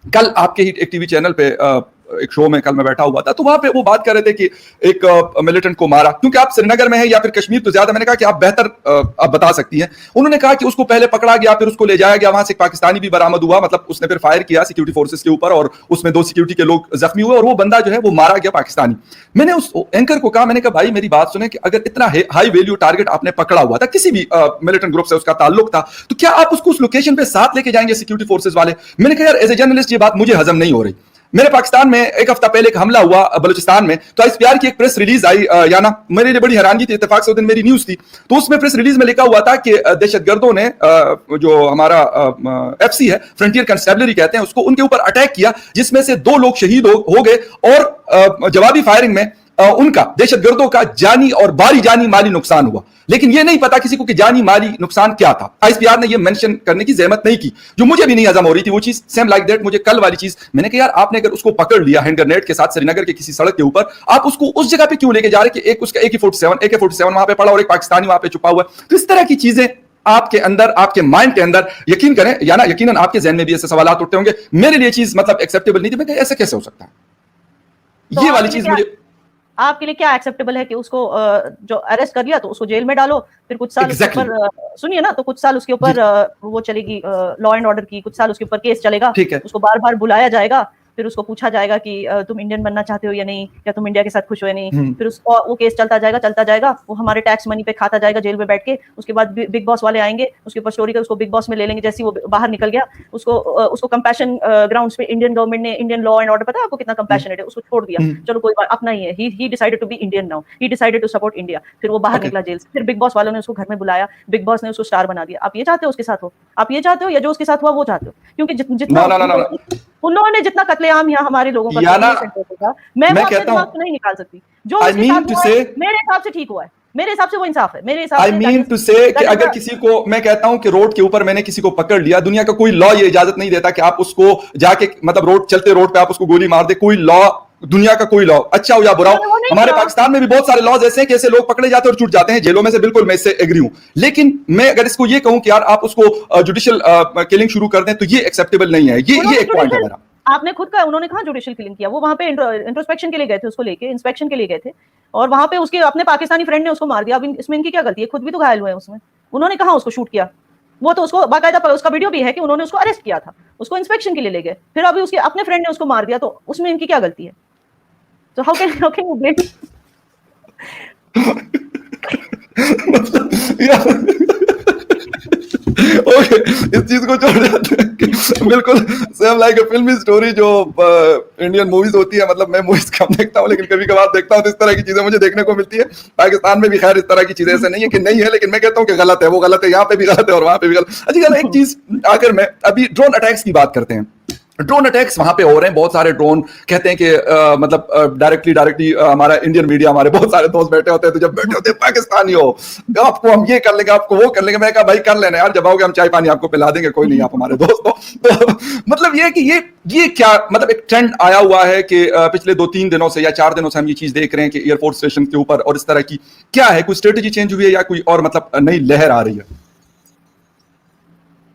कल आपके ही एक टीवी चैनल पे एक शो में कल मैं बैठा हुआ था, तो वहां पे वो बात कर रहे थे कि एक मिलिटेंट को मारा, क्योंकि आप श्रीनगर में हैं या फिर कश्मीर तो ज्यादा, मैंने कहा कि आप बेहतर आप बता सकती हैं। उन्होंने कहा कि उसको पहले पकड़ा गया, फिर उसको ले जाया गया, वहां से एक पाकिस्तानी भी बरामद हुआ, मतलब उसने फिर फायर किया सिक्योरिटी फोर्सेस के ऊपर और उसमें 2 सिक्योरिटी के लोग जख्मी हुए और वो बंदा जो है वो मारा गया पाकिस्तानी। मैंने उस एंकर को कहा, मैंने कहा भाई मेरी बात सुने कि अगर इतना हाई वैल्यू टारगेट आपने पकड़ा हुआ था, किसी भी मिलिटेंट ग्रुप से उसका ताल्लुक था, तो क्या आप उसको उस लोकेशन पे साथ लेके जाएंगे सिक्योरिटी फोर्सेस वाले? मैंने कहा यार एज ए जर्नलिस्ट ये बात मुझे हजम नहीं हो रही। मेरे पाकिस्तान में एक हफ्ता पहले एक हमला हुआ बलूचिस्तान में, तो ISPR की एक प्रेस रिलीज आई, या ना मेरे लिए बड़ी हैरानगी थी, इत्तेफाक से उस दिन मेरी न्यूज थी, तो उसमें प्रेस रिलीज में लिखा हुआ था कि दहशतगर्दों ने जो हमारा FC है, फ्रंटियर कंस्टेबलरी कहते हैं उसको, उनके ऊपर अटैक किया, जिसमें से 2 लोग शहीद हो गए और जवाबी फायरिंग में उनका दहशतगर्दों का जानी और भारी जानी माली नुकसान हुआ। लेकिन यह नहीं पता किसी को कि जानी माली नुकसान क्या था। ISPR ने यह मेंशन करने की जहमत नहीं की, जो मुझे भी नहीं हजम हो रही थी वो चीज। सेम लाइक दैट मुझे कल वाली चीज, मैंने कहा यार आपने अगर उसको पकड़ लिया हैंड ग्रेनेड के साथ श्रीनगर के किसी सड़क के ऊपर, आप उसको उस जगह पे क्यों लेके जा रहे कि एक उसका AK-47 वहां पे पड़ा और एक पाकिस्तानी वहां पे छुपा हुआ है? तो इस तरह की चीजें आपके अंदर, आपके माइंड के अंदर, यकीन करें या ना यकीनन आपके जहन में भी ऐसे सवाल उठते होंगे। मेरे लिए चीज मतलब एक्सेप्टेबल नहीं थी। मैं कहा ऐसे कैसे हो सकता है? तो ये वाली चीज मुझे आपके लिए क्या एक्सेप्टेबल है कि उसको जो अरेस्ट कर लिया तो उसको जेल में डालो, फिर कुछ साल उसके ऊपर सुनिए ना, तो कुछ साल उसके ऊपर वो चलेगी लॉ एंड ऑर्डर की, कुछ साल उसके ऊपर केस चलेगा, उसको बार बार बुलाया जाएगा, फिर उसको पूछा जाएगा कि तुम इंडियन बनना चाहते हो या नहीं, या तुम इंडिया के साथ खुश हो या नहीं, फिर उसको वो केस चलता जाएगा, वो हमारे टैक्स मनी पे खाता जाएगा जेल में बैठ के। उसके बाद बिग बॉस वाले आएंगे, उसके ऊपर स्टोरी कर उसको बिग बॉस में ले लेंगे, जैसे वो बाहर निकल गया उसको कंपैशन ग्राउंड्स पे इंडियन गवर्नमेंट ने, इंडियन लॉ एंड ऑर्डर, पता है आपको कितना कंपैशनेट है, उसको छोड़ दिया, चलो कोई बात, अपना ही है, he decided to be Indian now, he decided to support India. फिर वो बाहर निकला जेल से, फिर बिग बॉस वालों ने उसको घर में बुलाया, बिग बॉस ने उसको स्टार बना दिया। आप ये चाहते हो उसके साथ हो? आप ये चाहते हो या जो उसके साथ हुआ वो चाहते हो? क्योंकि जितना उन लोगों ने जितना कतलेआम यहाँ हमारे लोगों का, मैं कहता हूँ नहीं निकाल सकती। जो उसके साथ हुआ है, मेरे हिसाब से ठीक हुआ है, मेरे हिसाब से वो इंसाफ है, मेरे हिसाब से। I mean to say कि अगर किसी को, मैं कहता हूं कि रोड के ऊपर मैंने किसी को पकड़ लिया, दुनिया का कोई लॉ ये इजाजत नहीं देता कि आप उसको जाके मतलब चलते रोड पे आप उसको गोली मार दे। कोई लॉ, दुनिया का कोई लॉ, अच्छा हो या बुरा हो, हमारे पाकिस्तान में भी बहुत सारे लॉज ऐसे हैं कि ऐसे लोग पकड़े जाते हैं और छूट जाते हैं जेलों में से, बिल्कुल मैं इससे एग्री हूं। लेकिन मैं अगर इसको ये कहूं कि यार आप उसको जुडिशियल किलिंग शुरू कर दें, तो ये एक्सेप्टेबल नहीं है। ये एक पॉइंट है मेरा। आपने खुद का, उन्होंने कहा जुडिशियल किलिंग किया, वो वहां पे इंट्रोस्पेक्शन के लिए गए थे, उसको लेके इंस्पेक्शन के लिए गए थे, और वहां पे उसके अपने पाकिस्तानी फ्रेंड ने उसको मार दिया। अब इसमें इनकी क्या गलती है? खुद भी तो घायल हुए हैं उसमें। उन्होंने कहा उसको शूट किया, वो तो उसको बाकायदा उसका वीडियो भी है कि उन्होंने उसको अरेस्ट किया था, उसको इंस्पेक्शन के लिए ले गए, फिर अभी उसके अपने फ्रेंड ने उसको मार दिया, तो उसमें इनकी क्या गलती है? तो how can you blame? Okay, इस चीज को छोड़ जाते हैं। बिल्कुल सेम लाइक अ फिल्मी स्टोरी जो इंडियन मूवीज होती है, मतलब मैं मूवीज कम देखता हूँ लेकिन कभी कभार देखता हूँ, तो इस तरह की चीजें मुझे देखने को मिलती है। पाकिस्तान में भी खैर इस तरह की चीजें ऐसे नहीं है कि नहीं है, लेकिन मैं कहता हूँ कि गलत है, वो गलत है, यहाँ पे भी गलत है और वहां पे भी गलत। अच्छा एक चीज आखिर में, अभी ड्रोन अटैक्स की बात करते हैं। ड्रोन अटैक्स वहां पे हो रहे हैं, बहुत सारे ड्रोन कहते हैं कि मतलब डायरेक्टली हमारा इंडियन मीडिया, हमारे बहुत सारे दोस्त बैठे होते हैं, तो जब बैठे होते हैं पाकिस्तानी हो, आपको हम ये कर लेंगे, आपको वो कर लेंगे। मैं कहा भाई कर लेना यार, जब आओगे हम चाय पानी आपको पिला देंगे, कोई नहीं, आप हमारे दोस्त हो। तो मतलब ये कि ये क्या मतलब एक ट्रेंड आया हुआ है कि पिछले 2-3 दिनों से या 4 दिनों से हम ये चीज देख रहे हैं कि एयरफोर्स स्टेशन के ऊपर और इस तरह की, क्या है, कोई स्ट्रेटेजी चेंज हुई है या कोई और मतलब नई लहर आ रही है?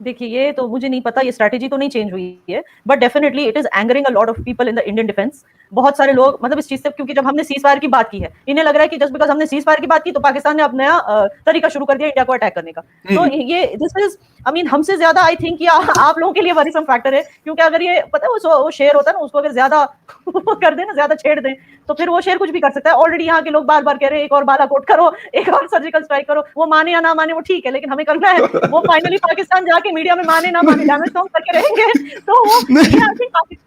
देखिए ये तो मुझे नहीं पता, ये स्ट्रैटेजी तो नहीं चेंज हुई है, but definitely it is एंगरिंग a lot of people in the Indian defence. बहुत सारे लोग मतलब इस चीज से, क्योंकि जब हमने सीज फायर की बात की है, इन्हें लग रहा है कि जस्ट बिकॉज हमने सीज फायर की बात की तो पाकिस्तान ने अब नया तरीका शुरू कर दिया इंडिया को अटैक करने का। तो ये दिस इज, आई मीन हमसे ज्यादा आई थिंक या आप लोगों के लिए वरीसम फैक्टर है, क्योंकि अगर ये पता है वो शेर होता है ना, उसको अगर ज्यादा कर दें ना, ज्यादा छेड़ दें, तो फिर वो शेर कुछ भी कर सकता है। ऑलरेडी यहाँ के लोग बार बार कह रहे हैं एक और बालाकोट करो, एक और सर्जिकल स्ट्राइक करो, वो माने या ना माने वो ठीक है, लेकिन हमें करना है। वो फाइनली पाकिस्तान जाके मीडिया में माने ना माने डैमेज तो हम करके रहेंगे। तो वो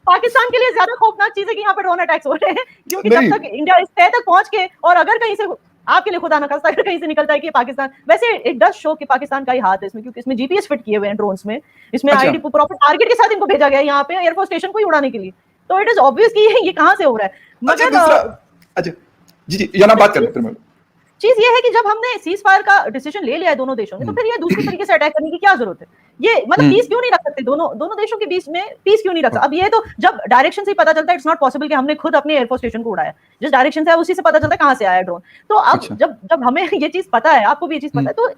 पाकिस्तान के लिए ज्यादा खौफनाक चीज है कि यहाँ पे ड्रोन अटैक्स हो रहे हैं, क्योंकि जब तक इंडिया इस तय तक पहुंच के, और अगर कहीं से आपके लिए खुदा न खास्ता अगर कहीं से निकलता है कि पाकिस्तान, वैसे इट डज शो कि पाकिस्तान का ही हाथ है इसमें, क्योंकि इसमें जीपीएस फिट किए हुए हैं ड्रोन्स में, इसमें आईडी प्रॉपर टारगेट के साथ इनको भेजा गया है यहाँ पे एयरफोर्स स्टेशन को ही उड़ाने के लिए। तो इट इज ऑब्वियस कि ये कहां से हो रहा है। मगर अच्छा जी या ना बात कर लेते हैं। चीज ये है कि जब हमने सीज फायर का डिसीजन ले लिया है दोनों देशों ने, तो फिर ये दूसरी तरीके से अटैक करने की क्या जरूरत है? ये मतलब पीस क्यों नहीं रख सकते? दोनों देशों के बीच में पीस क्यों नहीं रख सकते? अब ये तो जब डायरेक्शन से ही पता चलता है, इट्स नॉट पॉसिबल कि हमने खुद अपने एयरफोर्स स्टेशन को उड़ाया, जिस डायरेक्शन से है उसी से पता चलता है कहां से आया ड्रोन। तो अब जब हमें ये चीज पता है, आपको भी ये चीज पता है, तो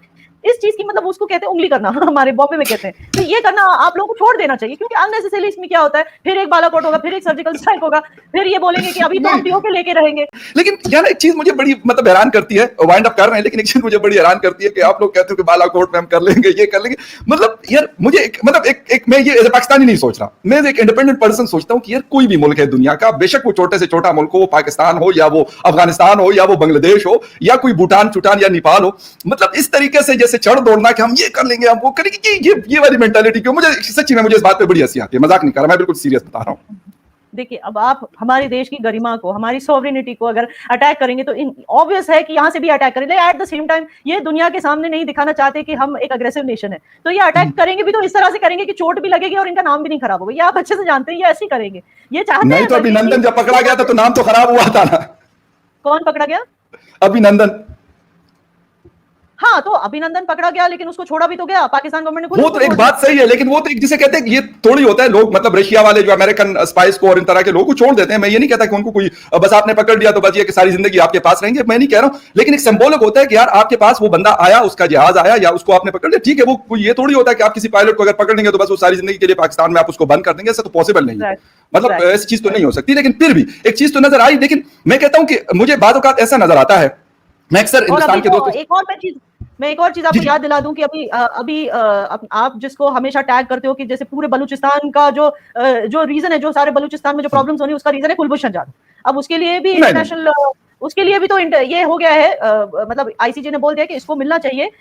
इस चीज की मतलब उसको कहते हैं उंगली करना हमारे बॉम्बे में कहते हैं। तो ये करना आप लोगों को छोड़ देना चाहिए, क्योंकि अननेसेसरी इसमें क्या होता है, फिर एक बालाकोट होगा, फिर एक सर्जिकल स्ट्राइक होगा, फिर ये बोलेंगे कि अभी तो हम पीओके लेके रहेंगे। लेकिन यार एक चीज मुझे बड़ी मतलब हैरान करती है, वाइंड अप कर रहे हैं, लेकिन एक चीज मुझे बड़ी हैरान करती है कि आप लोग कहते हो कि बालाकोट में हम कर लेंगे, ये कर लेंगे। मतलब यार मुझे एक मैं ये पाकिस्तानी नहीं सोच रहा, मैं एक इंडिपेंडेंट पर्सन सोचता हूँ कि यार कोई भी मुल्क है दुनिया का, बेशक वो छोटे से छोटा मुल्क हो, वो पाकिस्तान हो या वो अफगानिस्तान हो या वो बांग्लादेश हो या कोई भूटान चुटान या नेपाल हो, मतलब इस तरीके से जैसे चढ़ दौड़ना कि हम ये कर लेंगे हम वो करेंगे, ये वाली मेंटालिटी क्यों? मुझे सच्ची में मुझे इस बात पे बड़ी हंसी आती है, मजाक नहीं कर रहा, मैं बिल्कुल सीरियस बता रहा हूँ। देखिए, अब आप हमारे देश की गरिमा को, हमारी सॉवरेनिटी को अगर अटैक करेंगे तो ऑब्वियस है कि यहाँ से भी अटैक करेंगे। एट द सेम टाइम ये दुनिया के सामने नहीं दिखाना चाहते कि हम एक अग्रेसिव नेशन है, तो ये अटैक करेंगे भी तो इस तरह से करेंगे कि चोट भी लगेगी और इनका नाम भी नहीं खराब होगा। ये आप अच्छे से जानते हैं, ये ऐसे ही करेंगे, ये चाहते हैं। नहीं तो अभिनंदन जब पकड़ा गया था तो नाम तो खराब हुआ था ना। कौन पकड़ा गया? अभिनंदन। हाँ, तो अभिनंदन पकड़ा गया, लेकिन उसको छोड़ा भी तो गया, पाकिस्तान गवर्नमेंट ने। वो तो एक बात सही है, लेकिन वो तो एक जिसे कहते हैं ये थोड़ी होता है, लोग मतलब रशिया वाले जो अमेरिकन स्पाइस को और इन तरह के लोगों को छोड़ देते हैं। मैं ये नहीं कहता कि उनको कोई बस आपने पकड़ लिया तो बस ये कि सारी जिंदगी आपके पास रहेंगे, मैं नहीं कह रहा हूं, लेकिन एक सिंबॉलिक होता है कि यार आपके पास वो बंदा आया, उसका जहाज आया या उसको आपने पकड़ लिया, ठीक है। वो ये थोड़ी होता है कि आप किसी पायलट को अगर पकड़ लेंगे तो बस वो सारी जिंदगी के लिए पाकिस्तान में आप उसको बंद कर देंगे, ऐसा तो पॉसिबल नहीं है। मतलब ऐसी चीज तो नहीं हो सकती, लेकिन फिर भी एक चीज तो नजर आई। लेकिन मैं कहता हूं कि मुझे बाद औकात ऐसा नजर आता है, मैं अक्सर हिंदुस्तान के दोस्तों, मैं एक और चीज आपको याद दिला दूं कि अभी आप जिसको हमेशा टैग करते हो कि जैसे पूरे बलूचिस्तान का जो रीजन है, जो सारे बलूचिस्तान में जो प्रॉब्लम्स होनी, उसका रीजन है कुलभूषण जाधव। अब उसके लिए भी इंटरनेशनल, उसके लिए भी तो ये हो गया है, मतलब आईसीजे ने बोल दिया कि इसको मिलना चाहिए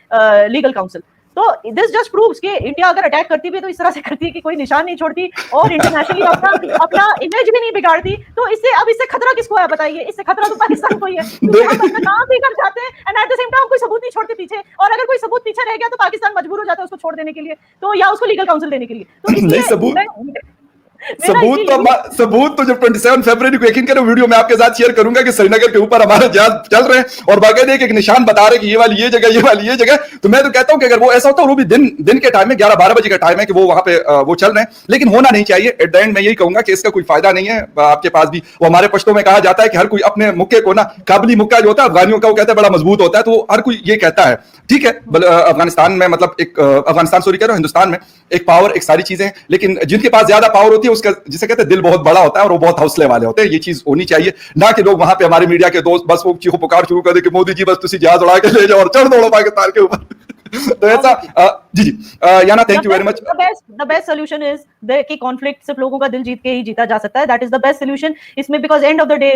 लीगल काउंसिल। तो दिस जस्ट प्रूव्स कि इंडिया अगर अटैक करती भी तो इस तरह से करती है कि कोई निशान नहीं छोड़ती और इंटरनेशनली अपना इमेज भी नहीं बिगाड़ती। तो इससे खतरा किसको है बताइए? इससे खतरा तो पाकिस्तान को ही है, क्योंकि हम अपना काम भी कर जाते हैं and at the same time कोई सबूत नहीं छोड़ते पीछे। और अगर कोई सबूत पीछे रह गया तो पाकिस्तान मजबूर हो जाता है उसको छोड़ देने के लिए, तो या उसको लीगल काउंसिल देने के लिए। तो इसलिए सबूत तो जब 27 फरवरी को यकीन करो वीडियो में आपके साथ शेयर करूंगा कि श्रीनगर के ऊपर हमारे जहाज चल रहे हैं और बाकायदे एक निशान बता रहे कि ये वाली ये जगह, ये वाली ये जगह। तो मैं तो कहता हूं कि अगर वो ऐसा होता है, वो भी दिन के टाइम में 11-12 बजे का टाइम है कि वो वहां पे वो चल रहे हैं, लेकिन होना नहीं चाहिए। एट द एंड मैं यही कहूंगा कि इसका कोई फायदा नहीं है आपके पास भी। वो हमारे पश्तों में कहा जाता है कि हर कोई अपने मुक्के को ना, काबली मुक्का जो होता है अफगानियों का, वो कहते हैं बड़ा मजबूत होता है, तो हर कोई ये कहता है। ठीक है, अफगानिस्तान में मतलब एक अफगानिस्तान सॉरी कह रहा हूं, हिंदुस्तान में एक पावर, एक सारी चीजें, लेकिन जिनके पास ज्यादा पावर होती है उसका जिसे कहते हैं दिल बहुत बड़ा होता है और वो बहुत हौसले वाले होते हैं। ये चीज होनी चाहिए, ना कि लोग वहां पे हमारे मीडिया के दोस्त बस वो चीखो पुकार शुरू कर दे कि मोदी जी बस तुसी जहाज उड़ा के ले जाओ और चढ़ दौड़ो पाकिस्तान के ऊपर। तो ऐसा जी याना, thank you very much. The best solution is कि कॉन्फ्लिक्ट सिर्फ लोगों का दिल जीत के ही जीता जा सकता है। That is the best solution इसमें, because end of the day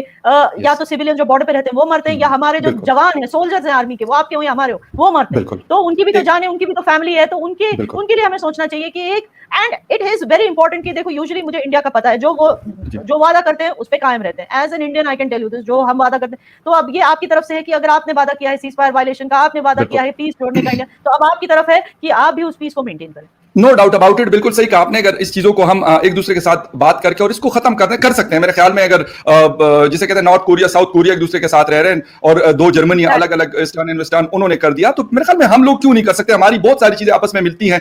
या तो सिविलियन जो बॉर्डर पे रहते हैं वो मरते हैं, या हमारे जो जवान हैं, सोल्जर्स हैं आर्मी के, वो आपके हो या हमारे हो, वो मरते हैं। तो उनकी भी तो जान है, उनकी भी तो फैमिली है, तो उनके लिए हमें सोचना चाहिए कि एक, and it is very important कि देखो यूजुअली मुझे इंडिया का पता है, जो वादा करते हैं उस पे कायम रहते हैं। As an Indian I can tell you this, जो हम वादा करते हैं, तो अब ये आपकी तरफ से है कि अगर आपने वादा किया है सीज फायर वायलेशन का, आपने वादा किया है पीस तोड़ने का इंडिया, तो अब आपकी तरफ है कि आप भी उस पीस को मेंटेन करें। नो डाउट अबाउट इट, बिल्कुल सही कहा आपने। अगर इस चीजों को हम एक दूसरे के साथ बात करके और इसको खत्म कर सकते हैं मेरे ख्याल में। अगर जिसे कहते हैं नॉर्थ कोरिया साउथ कोरिया एक दूसरे के साथ रह रहे हैं और दो जर्मनी अलग अलग ईस्टर्न एंड वेस्टर्न उन्होंने कर दिया, तो मेरे ख्याल में हम लोग क्यों नहीं कर सकते? हमारी बहुत सारी चीजें आपस में मिलती हैं।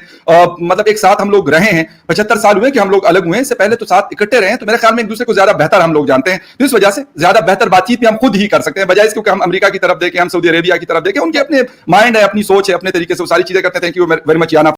मतलब एक साथ हम लोग रहे हैं, 75 साल हुए कि हम लोग अलग हुए हैं, इससे पहले तो साथ इकट्ठे रहे हैं, तो मेरे ख्याल में एक दूसरे को ज्यादा बेहतर हम लोग जानते हैं। तो इस वजह से ज्यादा बेहतर बातचीत भी हम खुद ही कर सकते हैं, बजाय इसके हम अमेरिका की तरफ देखें, हम सऊदी अरेबिया की तरफ देखें। उनके अपने माइंड है, अपनी सोच है, अपने तरीके से वो सारी चीजें करते हैं। Thank you very much Yana.